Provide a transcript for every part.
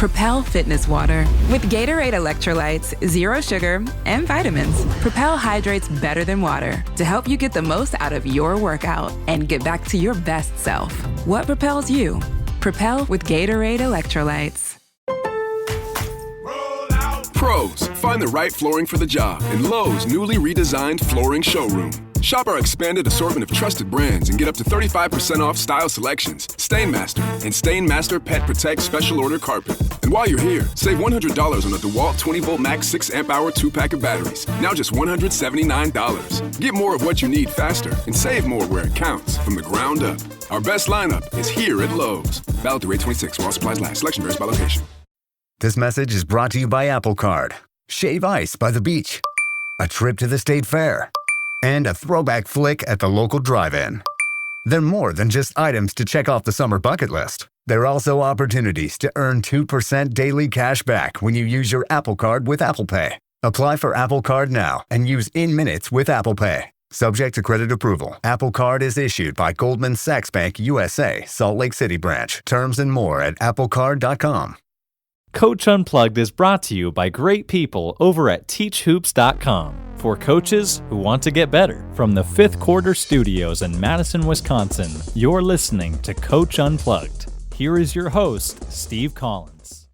Propel Fitness Water. With Gatorade electrolytes, zero sugar, and vitamins, Propel hydrates better than water to help you get the most out of your workout and get back to your best self. What propels you? Propel with Gatorade electrolytes. Pros, find the right flooring for the job in Lowe's newly redesigned flooring showroom. Shop our expanded assortment of trusted brands and get up to 35% off style selections, Stainmaster, and Stainmaster Pet Protect Special Order Carpet. And while you're here, save $100 on a DeWalt 20-volt max 6-amp-hour 2-pack of batteries, now just $179. Get more of what you need faster and save more where it counts from the ground up. Our best lineup is here at Lowe's. Valid through 8/26 while supplies last. Selection varies by location. This message is brought to you by Apple Card. Shave ice by the beach. A trip to the state fair. And a throwback flick at the local drive-in. They're more than just items to check off the summer bucket list. They're also opportunities to earn 2% daily cash back when you use your Apple Card with Apple Pay. Apply for Apple Card now and use in minutes with Apple Pay. Subject to credit approval. Apple Card is issued by Goldman Sachs Bank USA, Salt Lake City branch. Terms and more at applecard.com. Coach Unplugged is brought to you by great people over at teachhoops.com for coaches who want to get better. From the Fifth Quarter Studios in Madison, Wisconsin, you're listening to Coach Unplugged. Here is your host, Steve Collins.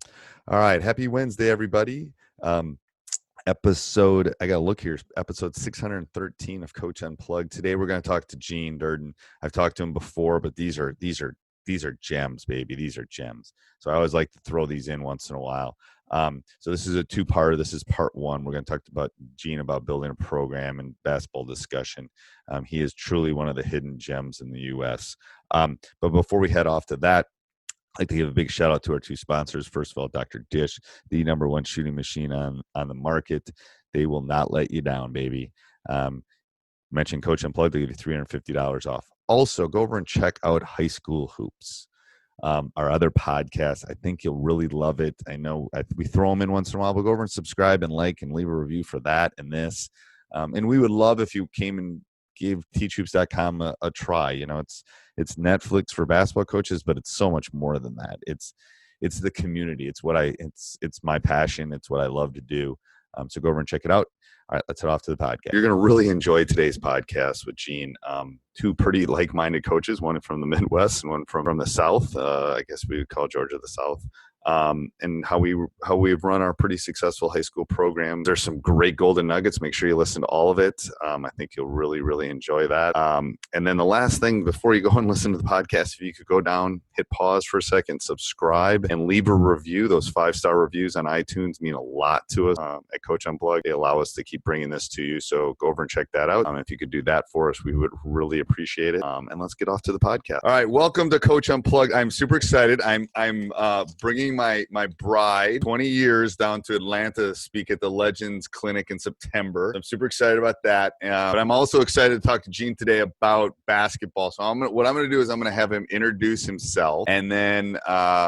All right. Happy Wednesday, everybody. Episode 613 of Coach Unplugged. Today, we're going to talk to Gene Durden. I've talked to him before, but these are gems, baby. These are gems. So I always like to throw these in once in a while. So this is a two-parter. This is part one. We're going to talk about Gene about building a program and basketball discussion. He is truly one of the hidden gems in the U.S. But before we head off to that, I'd like to give a big shout out to our two sponsors. First of all, Dr. Dish, the number one shooting machine on the market. They will not let you down, baby. Mention Coach Unplugged, they give you $350 off. Also, go over and check out High School Hoops, our other podcast. I think you'll really love it. I know we throw them in once in a while, but go over and subscribe and like and leave a review for that and this. And we would love if you came and gave teachhoops.com a try. You know, it's Netflix for basketball coaches, but it's so much more than that. It's the community. It's my passion. It's what I love to do. So go over and check it out. All right, let's head off to the podcast. You're going to really enjoy today's podcast with Gene. Two pretty like-minded coaches, one from the Midwest and one from the South. I guess we would call Georgia the South. And how we've run our pretty successful high school program. There's some great golden nuggets. Make sure you listen to all of it. I think you'll really, really enjoy that. And then the last thing before you go and listen to the podcast, if you could go down, hit pause for a second, subscribe, and leave a review. Those 5-star reviews on iTunes mean a lot to us at Coach Unplugged. They allow us to keep bringing this to you. So go over and check that out. If you could do that for us, we would really appreciate it. And let's get off to the podcast. All right, welcome to Coach Unplugged. I'm super excited. I'm bringing my bride 20 years down to Atlanta to speak at the Legends Clinic in September. I'm super excited about that. But I'm also excited to talk to Gene today about basketball. So what I'm going to do is I'm going to have him introduce himself, and then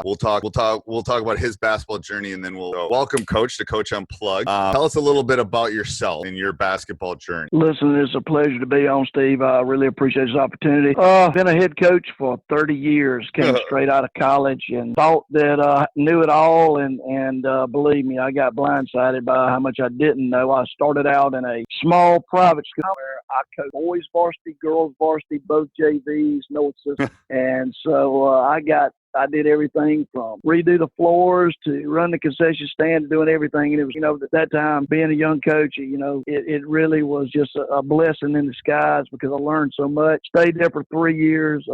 we'll talk about his basketball journey, and then we'll go. Welcome, Coach, to Coach Unplugged. Tell us a little bit about yourself and your basketball journey. Listen, it's a pleasure to be on, Steve. I really appreciate this opportunity. Been a head coach for 30 years. Came straight out of college and thought that knew it all, and believe me, I got blindsided by how much I didn't know. I started out in a small private school where I coached boys varsity, girls varsity, both JVs, no assistant. And so I did everything from redo the floors to run the concession stand to doing everything. And it was, at that time, being a young coach, it really was just a blessing in disguise because I learned so much. Stayed there for 3 years.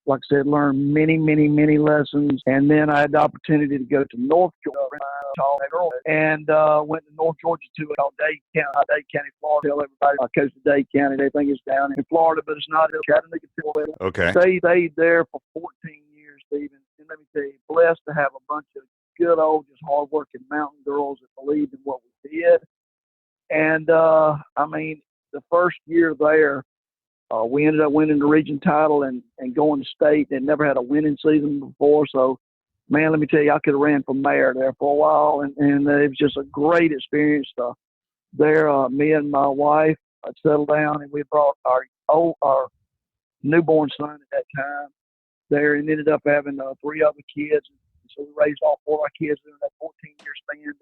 Like I said, learned many, many, many lessons. And then I had the opportunity to go to North Georgia and went to North Georgia to Dade County, Florida. Tell everybody I coached at Dade County. They think it's down in Florida, but it's not. Chattanooga, Florida. Okay. Stayed there for 14 years, Stephen. And let me tell you, blessed to have a bunch of good old, just hardworking mountain girls that believed in what we did. And, the first year there, we ended up winning the region title and going to state. They never had a winning season before. So, man, let me tell you, I could have ran for mayor there for a while. And it was just a great experience there. Me and my wife settled down, and we brought our newborn son at that time there, and ended up having 3 other kids. so we raised all 4 of our kids in that 14-year span.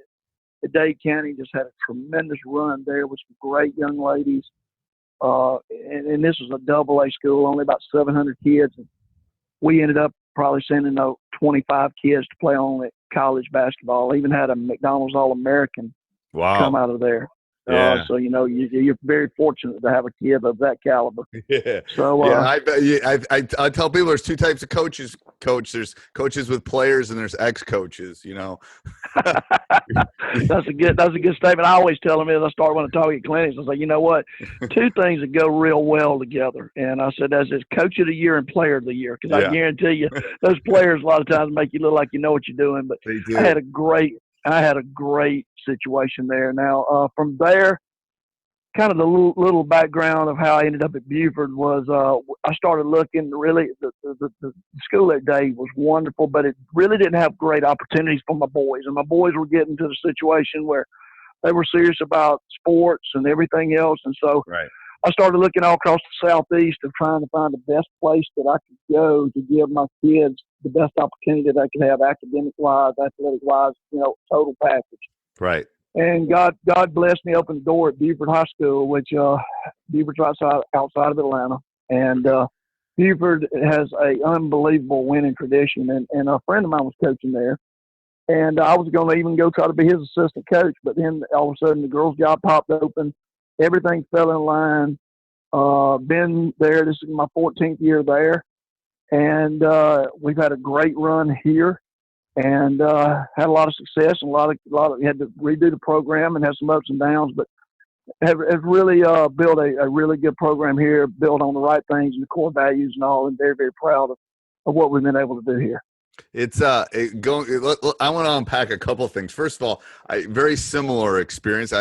That Dade County just had a tremendous run there with some great young ladies. And this was a double-A school, only about 700 kids. And we ended up probably sending 25 kids to play on at college basketball. Even had a McDonald's All-American come out of there. Yeah. So, you're very fortunate to have a kid of that caliber. Yeah. So, I tell people there's 2 types of coaches, Coach. There's coaches with players and there's ex-coaches, That's a good statement. I always tell them as I start when I talk at clinics, I say, you know what, 2 things that go real well together. And I said, that's Coach of the Year and Player of the Year. Because I guarantee you, those players a lot of times make you look like you know what you're doing. But I had a great situation there. Now, from there, kind of the little background of how I ended up at Buford was I started looking. Really, the school that day was wonderful, but it really didn't have great opportunities for my boys. And my boys were getting to the situation where they were serious about sports and everything else. And so I started looking all across the Southeast of trying to find the best place that I could go to give my kids the best opportunity that they could have academic-wise, athletic-wise, total package. Right. And God blessed me, opened the door at Buford High School, which Buford's outside of Atlanta. And Buford has an unbelievable winning tradition. And a friend of mine was coaching there. And I was going to even go try to be his assistant coach. But then all of a sudden the girls' job popped open. Everything fell in line. Been there. This is my 14th year there. And we've had a great run here. And had a lot of success and a lot of had to redo the program and have some ups and downs, but have really built a really good program here, built on the right things and the core values and all, and very, very proud of what we've been able to do here. It's I want to unpack a couple of things. First of all, very similar experience.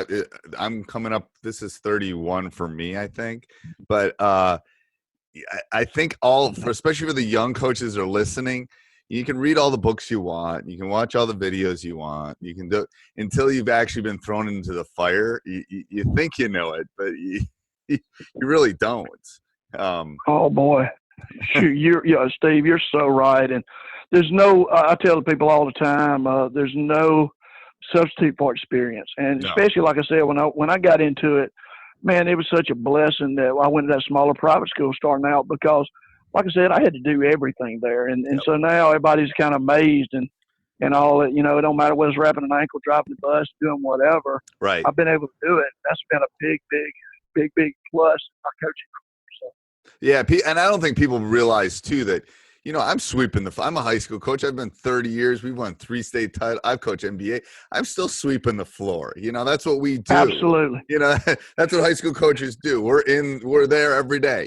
I'm coming up. This is 31 for me, I think, but I think especially for the young coaches that are listening. You can read all the books you want. You can watch all the videos you want. You can do until you've actually been thrown into the fire. You think you know it, but you really don't. Oh boy, Steve, you're so right. And there's no. I tell the people all the time, there's no substitute for experience. And especially like I said, when I got into it, man, it was such a blessing that I went to that smaller private school starting out because. Like I said, I had to do everything there. And so now everybody's kind of amazed and all that, it don't matter whether it's wrapping an ankle, dropping the bus, doing whatever. Right. I've been able to do it. That's been a big plus in my coaching career. So. Yeah. And I don't think people realize too that, I'm sweeping I'm a high school coach. I've been 30 years. We've won 3 state titles. I've coached NBA. I'm still sweeping the floor. That's what we do. Absolutely. That's what high school coaches do. We're there every day,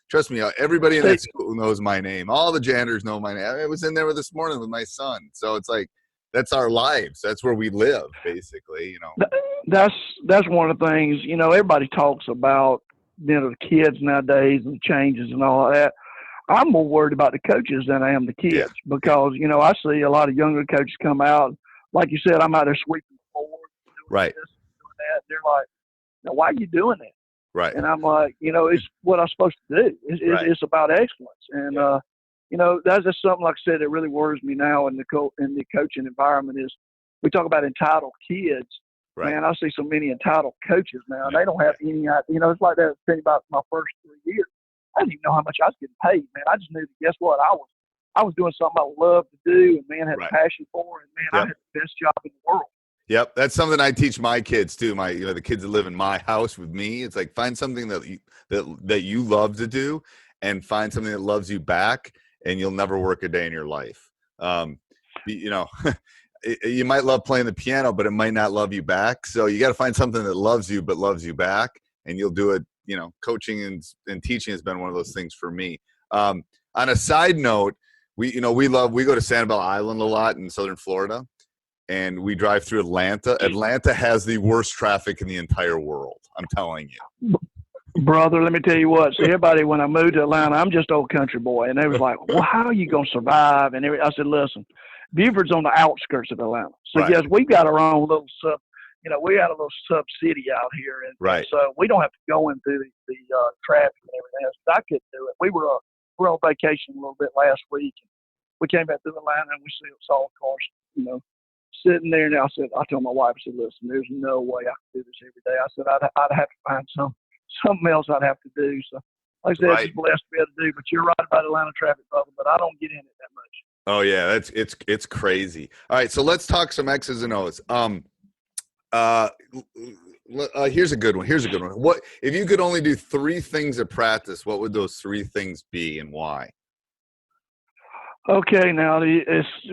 Trust me, everybody in that school knows my name. All the janitors know my name. I was in there this morning with my son. So it's like, that's our lives. That's where we live, basically, That's one of the things, everybody talks about, the kids nowadays and the changes and all of that. I'm more worried about the coaches than I am the kids because, I see a lot of younger coaches come out. Like you said, I'm out there sweeping the floor, doing this, doing that. They're like, now, why are you doing that? Right. And I'm like, it's what I'm supposed to do. It's about excellence. And, that's just something, like I said, that really worries me now in the coaching environment is we talk about entitled kids. Right. Man, I see so many entitled coaches now. They don't have any idea. It's like that thing about my first 3 years. I didn't even know how much I was getting paid, man. I just knew that, guess what? I was doing something I loved to do and, man, had a passion for it. And, man, I had the best job in the world. Yep, that's something I teach my kids too. The kids that live in my house with me. It's like find something that you love to do, and find something that loves you back, and you'll never work a day in your life. You might love playing the piano, but it might not love you back. So you got to find something that loves you but loves you back, and you'll do it. Coaching and teaching has been one of those things for me. On a side note, we go to Sanibel Island a lot in Southern Florida. And we drive through Atlanta. Atlanta has the worst traffic in the entire world. I'm telling you. Brother, let me tell you what. See, everybody, when I moved to Atlanta, I'm just old country boy. And they was like, well, how are you going to survive? And I said, listen, Buford's on the outskirts of Atlanta. So, yes, we've got our own little we got a little sub-city out here. And so we don't have to go into the traffic and everything else. I couldn't do it. We were on vacation a little bit last week. we came back to Atlanta and we saw cars, sitting there. And I told my wife, I said, listen, there's no way I can do this every day. I said, I'd have to find something else I'd have to do. So, like I said, Right. It's blessed to be able to do. But you're right about Atlanta traffic, brother. But I don't get in it that much. Oh yeah, it's crazy. All right, so let's talk some X's and O's. Here's a good one. What if you could only do 3 things at practice? What would those 3 things be, and why? Okay, now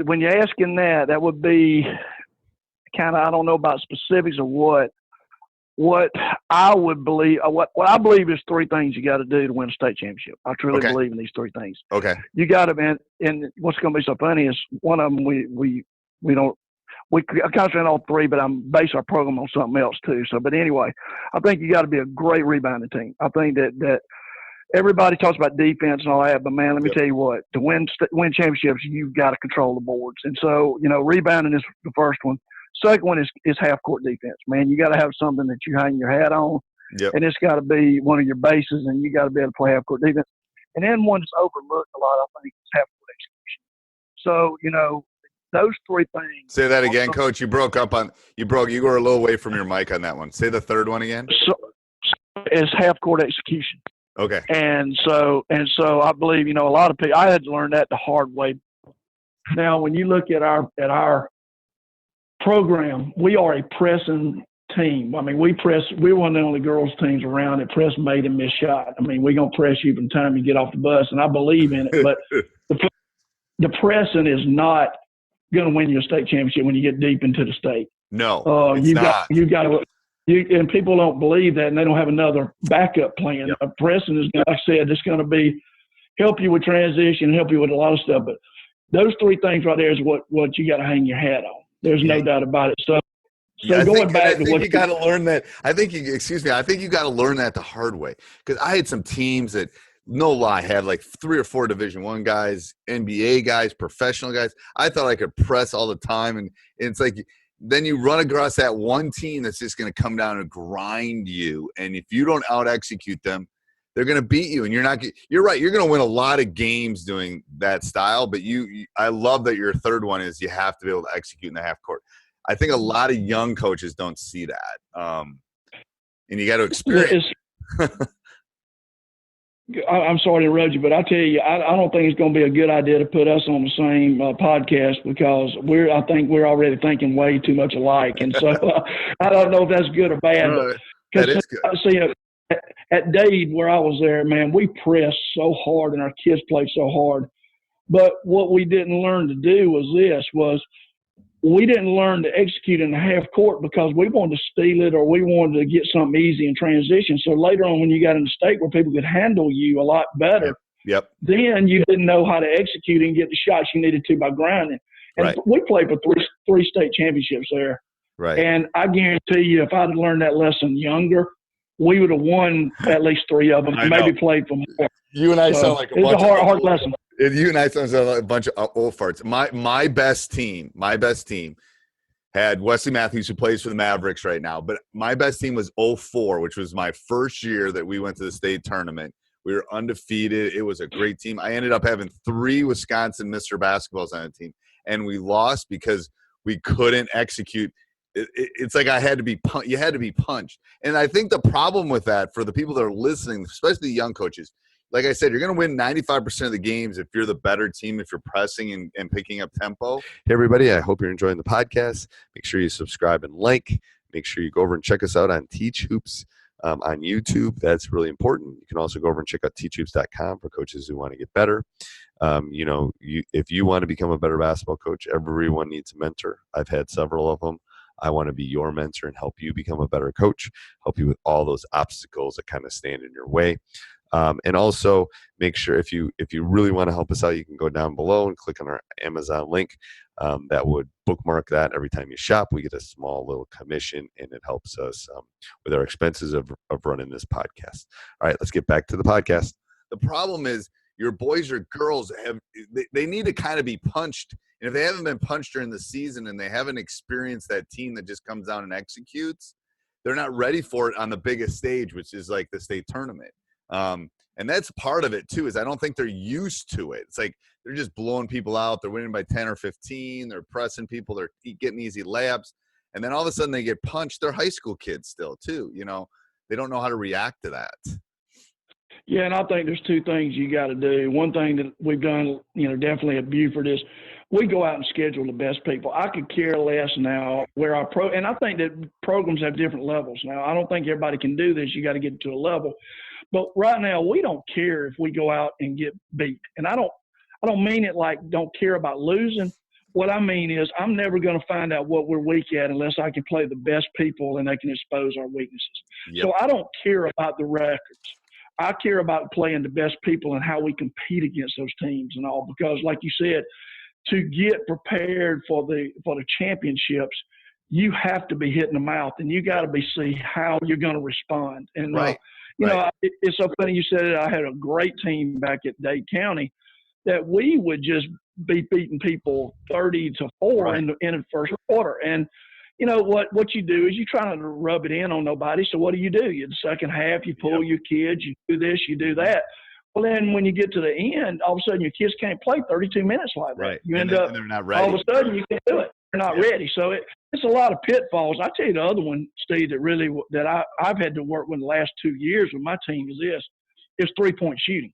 when you're asking that would be kind of, I don't know about specifics of what I would believe. What I believe is 3 things you got to do to win a state championship. I truly believe in these 3 things. Okay. You got to, and what's going to be so funny is one of them we concentrate on all 3, but I'm base our program on something else too. So, but anyway, I think you got to be a great rebounding team. I think that everybody talks about defense and all that, but man, let me tell you what, to win championships, you've got to control the boards. And so, rebounding is the first one. Second one is half court defense. Man, you got to have something that you hang your hat on. Yep. And it's got to be one of your bases, and you got to be able to play half court defense. And then one that's overlooked a lot, I think, is half court execution. So, those 3 things. Say that again, Coach. You broke up on. You were a little away from your mic on that one. Say the third one again. So is half court execution. Okay. And so I believe, a lot of people, I had to learn that the hard way. Now, when you look at our program, we are a pressing team. I mean, we're one of the only girls teams around that press made and miss shot. I mean, we're going to press you from the time you get off the bus, and I believe in it. But the pressing is not going to win you a state championship when you get deep into the state. No, it's not. And people don't believe that, and they don't have another backup plan. Yep. Pressing is, like I said, it's going to help you with transition, help you with a lot of stuff. But those 3 things right there is what you got to hang your hat on. There's no doubt about it. So going back to what you got to learn that. I think you got to learn that the hard way, because I had some teams that, no lie, had like 3 or 4 Division I guys, NBA guys, professional guys. I thought I could press all the time, and it's like then you run across that one team that's just going to come down and grind you, and if you don't out execute them, they're going to beat you. And you're right. You're going to win a lot of games doing that style, but I love that your third one is you have to be able to execute in the half court. I think a lot of young coaches don't see that, and you got to experience. I'm sorry to interrupt you, but I tell you, I don't think it's going to be a good idea to put us on the same podcast, because I think we're already thinking way too much alike. And so I don't know if that's good or bad. That is good. See, at Dade, where I was there, man, we pressed so hard and our kids played so hard. But what we didn't learn to do was we didn't learn to execute in the half court because we wanted to steal it, or we wanted to get something easy in transition. So later on, when you got in the state where people could handle you a lot better, yep. Then you didn't know how to execute and get the shots you needed to by grinding. And right. We played for three state championships there. Right. And I guarantee you, if I'd learned that lesson younger, we would have won at least 3 of them and maybe played for more. You and I sound like it's a hard lesson. You and I sound like a bunch of old farts. My best team had Wesley Matthews, who plays for the Mavericks right now. But my best team was 04, which was my first year that we went to the state tournament. We were undefeated. It was a great team. I ended up having 3 Wisconsin Mr. Basketballs on the team, and we lost because we couldn't execute. It's like you had to be punched. And I think the problem with that, for the people that are listening, especially the young coaches, like I said, you're going to win 95% of the games if you're the better team, if you're pressing and picking up tempo. Hey, everybody, I hope you're enjoying the podcast. Make sure you subscribe and like. Make sure you go over and check us out on Teach Hoops on YouTube. That's really important. You can also go over and check out teachhoops.com for coaches who want to get better. If you want to become a better basketball coach, everyone needs a mentor. I've had several of them. I want to be your mentor and help you become a better coach, help you with all those obstacles that kind of stand in your way. And also make sure if you really want to help us out, you can go down below and click on our Amazon link. That would bookmark that. Every time you shop, we get a small little commission, and it helps us with our expenses of running this podcast. All right, let's get back to the podcast. The problem is your boys or girls they need to kind of be punched. And if they haven't been punched during the season and they haven't experienced that team that just comes down and executes, they're not ready for it on the biggest stage, which is like the state tournament. And that's part of it too, is I don't think they're used to it. It's like they're just blowing people out. They're winning by 10 or 15. They're pressing people. They're getting easy layups. And then all of a sudden they get punched. They're high school kids still too. They don't know how to react to that. Yeah, and I think there's two things you got to do. One thing that we've done, definitely at Buford is we go out and schedule the best people. I could care less now where our and I think that programs have different levels now. I don't think everybody can do this. You got to get to a level. But right now, we don't care if we go out and get beat. And I don't mean it like don't care about losing. What I mean is I'm never going to find out what we're weak at unless I can play the best people and they can expose our weaknesses. Yep. So I don't care about the records. I care about playing the best people and how we compete against those teams and all, because like you said, to get prepared for the championships, you have to be hitting the mouth and you got to see how you're going to respond. And, it's so funny you said it. I had a great team back at Dade County that we would just be beating people 30-4 in the first quarter. And, what you do is you try not to rub it in on nobody. So what do? You the second half, you pull your kids, you do this, you do that. Well, then when you get to the end, all of a sudden your kids can't play 32 minutes like that. Right. You end up, they're not ready. all of a sudden you can't do it. They're not ready. So it's a lot of pitfalls. I tell you the other one, Steve, that I've had to work with the last 2 years with my team is 3-point shooting,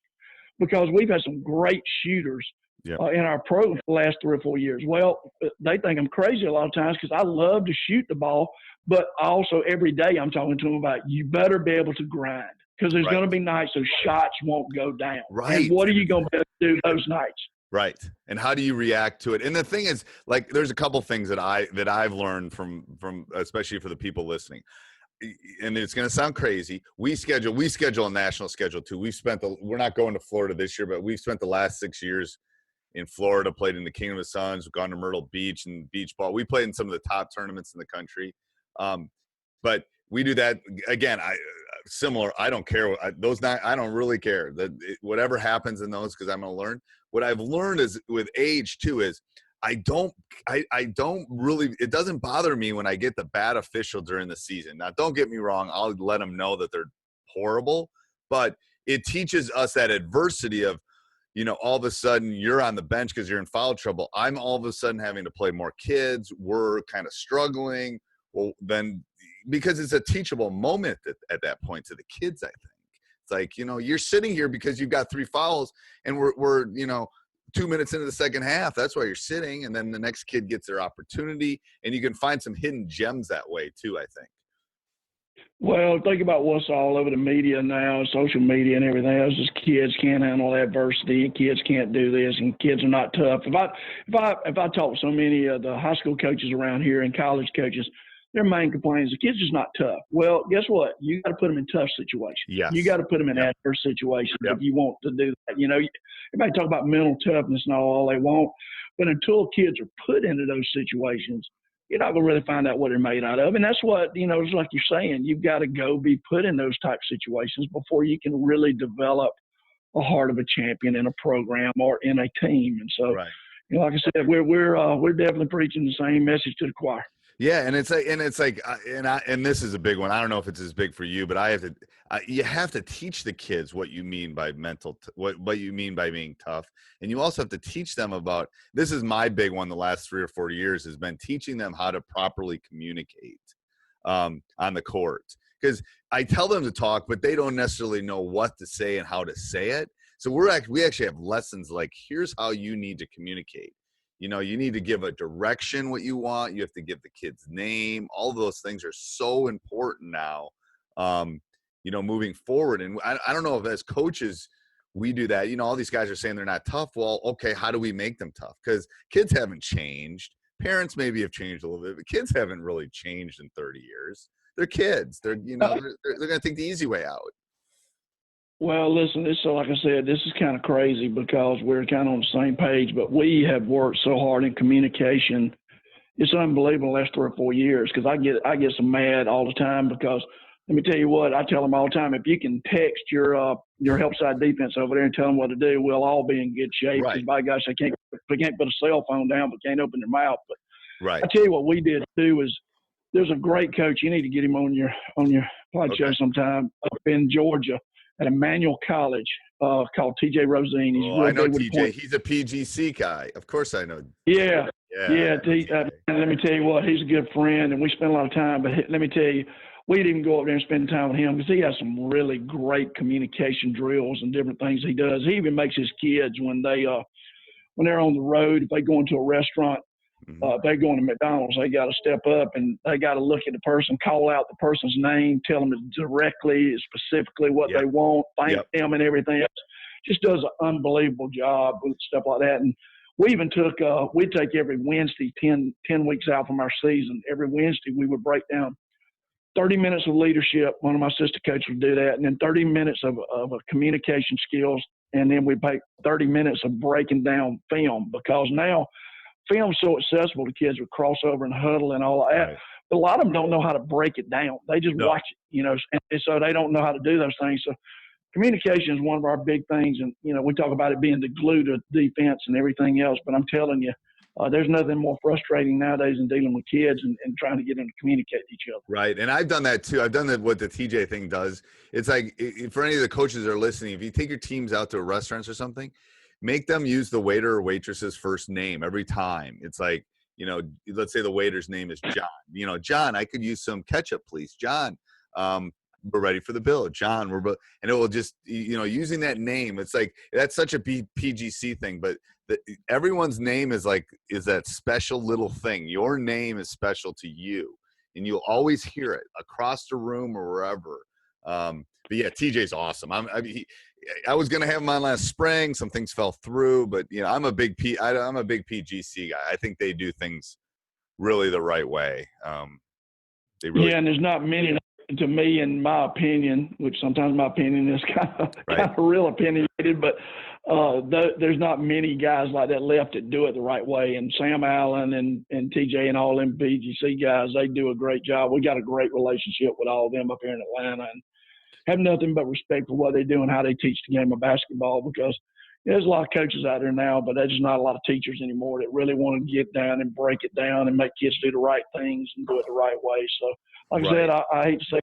because we've had some great shooters in our program for the last 3 or 4 years. Well, they think I'm crazy a lot of times because I love to shoot the ball, but also every day I'm talking to them about you better be able to grind, because there's going to be nights those shots won't go down. Right. And what are you going to do those nights? Right. And how do you react to it? And the thing is, like, there's a couple things that I've learned from especially for the people listening. And it's going to sound crazy. We schedule a national schedule too. We're not going to Florida this year, but we've spent the last 6 years in Florida, played in the Kingdom of Suns, we've gone to Myrtle Beach and beach ball. We played in some of the top tournaments in the country. But we do that again. Similar. I don't care. I don't really care whatever happens in those, because I'm going to learn. What I've learned is with age too is I don't really, it doesn't bother me when I get the bad official during the season. Now, don't get me wrong. I'll let them know that they're horrible, but it teaches us that adversity of, all of a sudden you're on the bench because you're in foul trouble. I'm all of a sudden having to play more kids. We're kind of struggling. Well, then, because it's a teachable moment at that point to the kids, I think. It's like, you're sitting here because you've got 3 fouls and we're 2 minutes into the second half. That's why you're sitting. And then the next kid gets their opportunity, and you can find some hidden gems that way too, I think. Well, think about what's all over the media now, social media and everything else. Just kids can't handle adversity, and kids can't do this, and kids are not tough. If I talk to so many of the high school coaches around here and college coaches, their main complaint is the kid's just not tough. Well, guess what? You got to put them in tough situations. Yes. You got to put them in adverse situations if you want to do that. Everybody talk about mental toughness and all they want, but until kids are put into those situations, you're not going to really find out what they're made out of. And that's what, it's like you're saying, you've got to go be put in those type situations before you can really develop a heart of a champion in a program or in a team. And so, like I said, we're definitely preaching the same message to the choir. Yeah, and and this is a big one. I don't know if it's as big for you, but you have to teach the kids what you mean by what you mean by being tough, and you also have to teach them about. This is my big one. The last 3 or 4 years has been teaching them how to properly communicate on the court, because I tell them to talk, but they don't necessarily know what to say and how to say it. So we actually have lessons like, here's how you need to communicate. You need to give a direction what you want. You have to give the kid's name. All those things are so important now, moving forward. And I don't know if as coaches we do that. All these guys are saying they're not tough. Well, okay, how do we make them tough? Because kids haven't changed. Parents maybe have changed a little bit, but kids haven't really changed in 30 years. They're kids. They're going to take the easy way out. Well, listen, like I said, this is kind of crazy because we're kind of on the same page, but we have worked so hard in communication. It's unbelievable the last 3 or 4 years, because I get so mad all the time because, let me tell you what, I tell them all the time, if you can text your help side defense over there and tell them what to do, we'll all be in good shape. Because by gosh, they can't put a cell phone down but can't open their mouth. But I tell you what we did too is, there's a great coach. You need to get him on your podcast sometime up in Georgia at Emmanuel College. called TJ Rosine. He's real I know big with TJ. point. He's a PGC guy. Of course I know. Yeah. Yeah. Let me tell you what, he's a good friend, and we spend a lot of time. But let me tell you, we'd even go up there and spend time with him because he has some really great communication drills and different things he does. He even makes his kids when they're on the road, if they go into a restaurant, if they go into McDonald's, they got to step up and they got to look at the person, call out the person's name, tell them directly, specifically what they want, thank them and everything else. Just does an unbelievable job with stuff like that. And we even took, we'd take every Wednesday, 10 weeks out from our season. Every Wednesday we would break down 30 minutes of leadership. One of my assistant coaches would do that. And then 30 minutes of communication skills. And then we take 30 minutes of breaking down film, because now film's so accessible to kids with crossover and huddle and all that. Right. But a lot of them don't know how to break it down. They just watch it, and so they don't know how to do those things. So communication is one of our big things. And, we talk about it being the glue to defense and everything else. But I'm telling you, there's nothing more frustrating nowadays than dealing with kids and trying to get them to communicate to each other. Right. And I've done that too. I've done that, what the TJ thing does. It's like, for any of the coaches that are listening, if you take your teams out to restaurants or something, make them use the waiter or waitress's first name every time. It's like, let's say the waiter's name is John. John, I could use some ketchup, please. John, we're ready for the bill. John, and it will just, using that name. It's like, that's such a PGC thing, but everyone's name is that special little thing. Your name is special to you, and you'll always hear it across the room or wherever. But yeah, TJ's awesome. I was going to have him on last spring. Some things fell through, but I'm a big PGC guy. I think they do things really the right way. They really and there's not many, to me, in my opinion, which sometimes my opinion is kind of real opinionated, but there's not many guys like that left that do it the right way. And Sam Allen and TJ and all them PGC guys, they do a great job. We got a great relationship with all of them up here in Atlanta, and have nothing but respect for what they do and how they teach the game of basketball, because there's a lot of coaches out there now, but there's just not a lot of teachers anymore that really want to get down and break it down and make kids do the right things and do it the right way. So, like I said, I hate to say,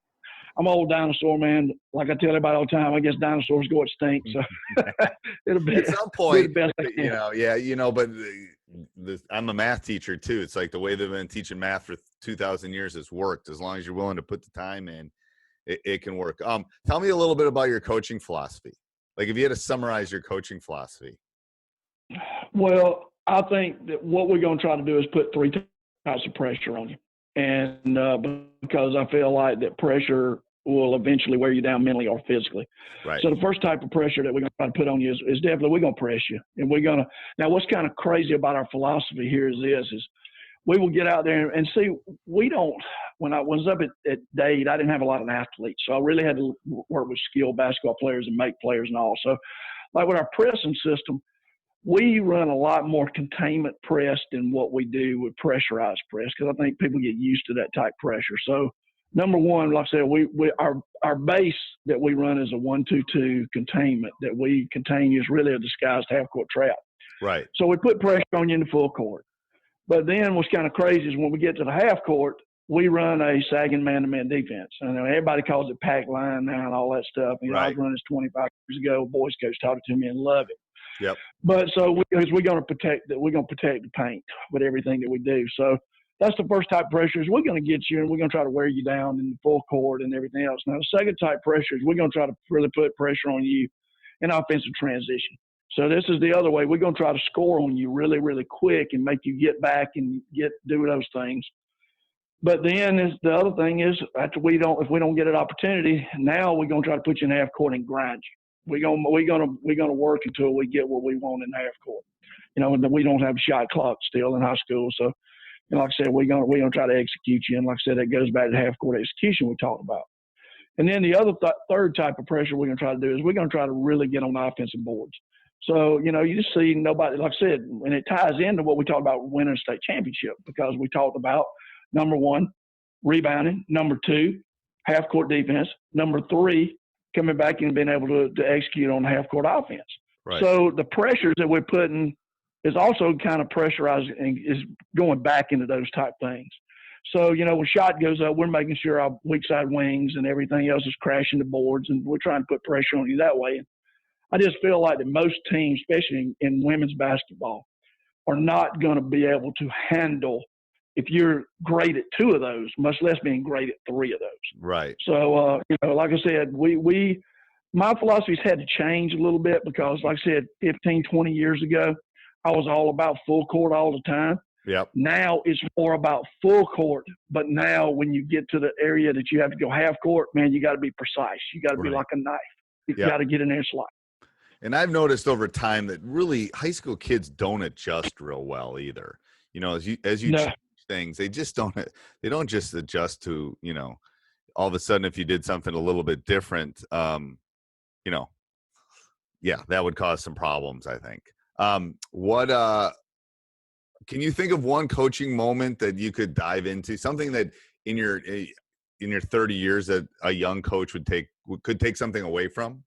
I'm an old dinosaur, man. Like I tell everybody all the time, I guess dinosaurs go extinct. So it'll be at some point, the best I can. But I'm a math teacher too. It's like the way they've been teaching math for 2,000 years has worked. As long as you're willing to put the time in, it can work. Tell me a little bit about your coaching philosophy. Like, if you had to summarize your coaching philosophy. Well, I think that what we're going to try to do is put 3 types of pressure on you. And because I feel like that pressure will eventually wear you down mentally or physically. Right. So the first type of pressure that we're going to try to put on you is definitely, we're going to press you. And we're going to – now, what's kind of crazy about our philosophy here is we will get out there and see, we don't – when I was up at Dade, I didn't have a lot of athletes. So I really had to work with skilled basketball players and make players and all. So, like with our pressing system, we run a lot more containment press than what we do with pressurized press, because I think people get used to that type pressure. So, number one, like I said, our base that we run is a 1-2-2 containment. That we contain is really a disguised half-court trap. Right. So we put pressure on you in the full court. But then what's kind of crazy is when we get to the half court, we run a sagging man-to-man defense. And everybody calls it pack line now and all that stuff. I was running this 25 years ago. Boys coach taught it to me and loved it. Yep. But so we're going to protect the paint with everything that we do. So that's the first type of pressure, is we're going to get you and we're going to try to wear you down in the full court and everything else. Now, the second type of pressure is we're going to try to really put pressure on you in offensive transition. So this is the other way. We're going to try to score on you really, really quick and make you get back and do those things. But then the other thing is, if we don't get an opportunity, now we're going to try to put you in half court and grind you. We're going to work until we get what we want in half court. We don't have a shot clock still in high school, so like I said, we're going to try to execute you. And like I said, that goes back to half court execution we talked about. And then the other third type of pressure we're going to try to do is we're going to try to really get on the offensive boards. So, you just see nobody, like I said, and it ties into what we talked about winning a state championship, because we talked about, number 1, rebounding, number 2, half-court defense, number 3, coming back and being able to execute on the half-court offense. Right. So the pressures that we're putting is also kind of pressurized and is going back into those type things. So, when shot goes up, we're making sure our weak side wings and everything else is crashing the boards, and we're trying to put pressure on you that way. I just feel like that most teams, especially in women's basketball, are not going to be able to handle if you're great at 2 of those, much less being great at 3 of those. Right. So, like I said, my philosophy's had to change a little bit because, like I said, 15, 20 years ago, I was all about full court all the time. Yep. Now it's more about full court, but now when you get to the area that you have to go half court, man, you got to be precise. You got to be like a knife. You got to get in there and slide. And I've noticed over time that really high school kids don't adjust real well either. As you change things, they just don't. They don't just adjust to all of a sudden if you did something a little bit different, that would cause some problems, I think. Can you think of one coaching moment that you could dive into? Something that in your 30 years that a young coach could take something away from?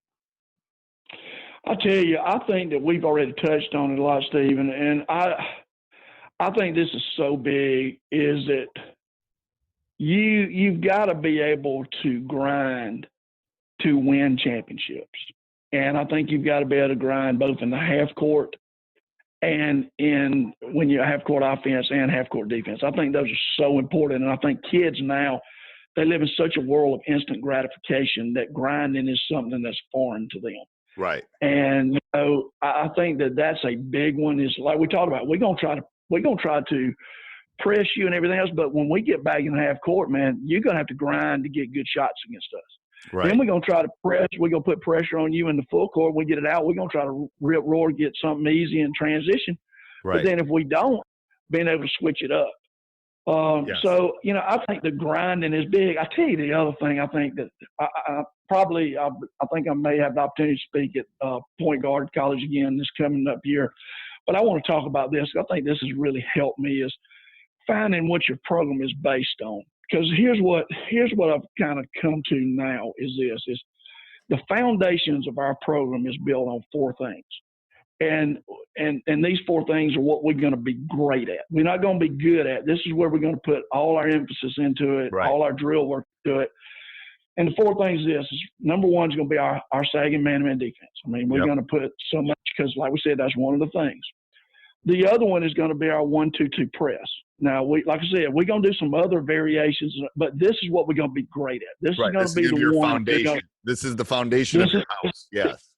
I'll tell you, I think that we've already touched on it a lot, Stephen, and I think this is so big is that you've got to be able to grind to win championships. And I think you've got to be able to grind both in the half court and when you half court offense and half court defense. I think those are so important. And I think kids now, they live in such a world of instant gratification that grinding is something that's foreign to them. Right. And I think that that's a big one. Is like we talked about, we're gonna try to press you and everything else, but when we get back in the half court, man, you're gonna have to grind to get good shots against us. Right. Then we're gonna try to press. We're gonna put pressure on you in the full court. We get it out. We're gonna try to rip roar, get something easy in transition. Right. But then if we don't, being able to switch it up. Yes. So I think the grinding is big. I tell you the other thing. I think that I think I may have the opportunity to speak at point guard college again this coming up year. But I want to talk about this. I think this has really helped me is finding what your program is based on. Because here's what I've kind of come to now is the foundations of our program is built on 4 things. And these 4 things are what we're going to be great at. We're not going to be good at. This is where we're going to put all our emphasis into it, right. all our drill work into it. And the 4 things is number 1 is going to be our sagging man-to-man defense. I mean, we're going to put so much because, like we said, that's one of the things. The other one is going to be our 1-2-2 press. Now, like I said, we're going to do some other variations, but this is what we're going to be great at. This is going to be the one. Foundation. This is the foundation of your house. Yes.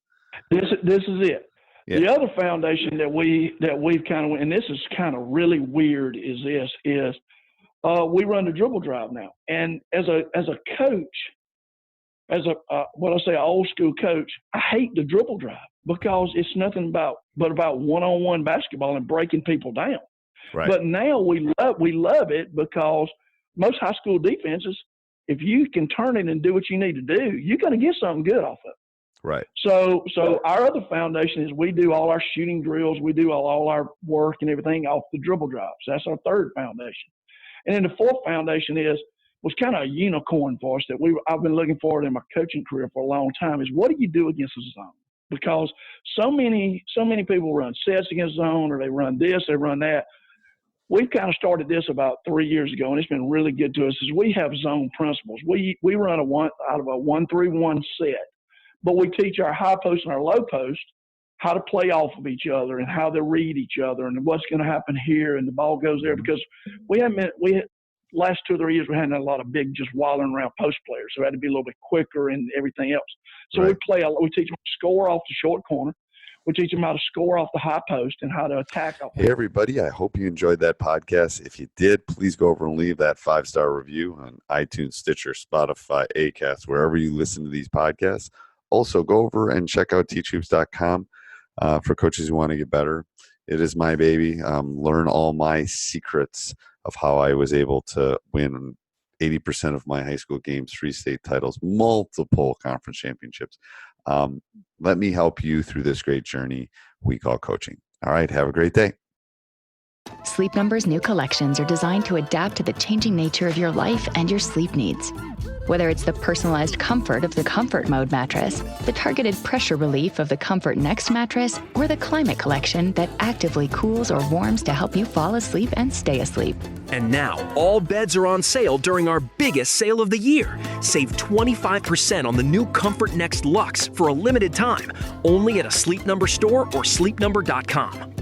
This is it. Yeah. The other foundation that we've kind of, and this is kind of really weird, is we run the dribble drive now. And as a coach, an old school coach, I hate the dribble drive because it's nothing but about one-on-one basketball and breaking people down. Right. But now we love it because most high school defenses, if you can turn it and do what you need to do, you're going to get something good off of it. Right. So our other foundation is we do all our shooting drills, we do all our work and everything off the dribble drives. That's our 3rd foundation. And then the 4th foundation was kind of a unicorn for us that I've been looking for in my coaching career for a long time is what do you do against a zone? Because so many people run sets against zone or they run this, they run that. We've kind of started this about 3 years ago, and it's been really good to us. Is we have zone principles. We run out of a 1-3-1 set, but we teach our high post and our low post how to play off of each other and how to read each other and what's going to happen here and the ball goes there because last 2 or 3 years we hadn't had a lot of big just wilding around post players, so we had to be a little bit quicker and everything else. So we teach them to score off the short corner. We teach them how to score off the high post and how to attack off. Hey, everybody. I hope you enjoyed that podcast. If you did, please go over and leave that 5-star review on iTunes, Stitcher, Spotify, Acast, wherever you listen to these podcasts. Also, go over and check out teachhoops.com for coaches who want to get better. It is my baby. Learn all my secrets of how I was able to win 80% of my high school games, 3 state titles, multiple conference championships. Let me help you through this great journey we call coaching. All right. Have a great day. Sleep Number's new collections are designed to adapt to the changing nature of your life and your sleep needs. Whether it's the personalized comfort of the Comfort Mode mattress, the targeted pressure relief of the Comfort Next mattress, or the Climate Collection that actively cools or warms to help you fall asleep and stay asleep. And now, all beds are on sale during our biggest sale of the year. Save 25% on the new Comfort Next Luxe for a limited time, only at a Sleep Number store or sleepnumber.com.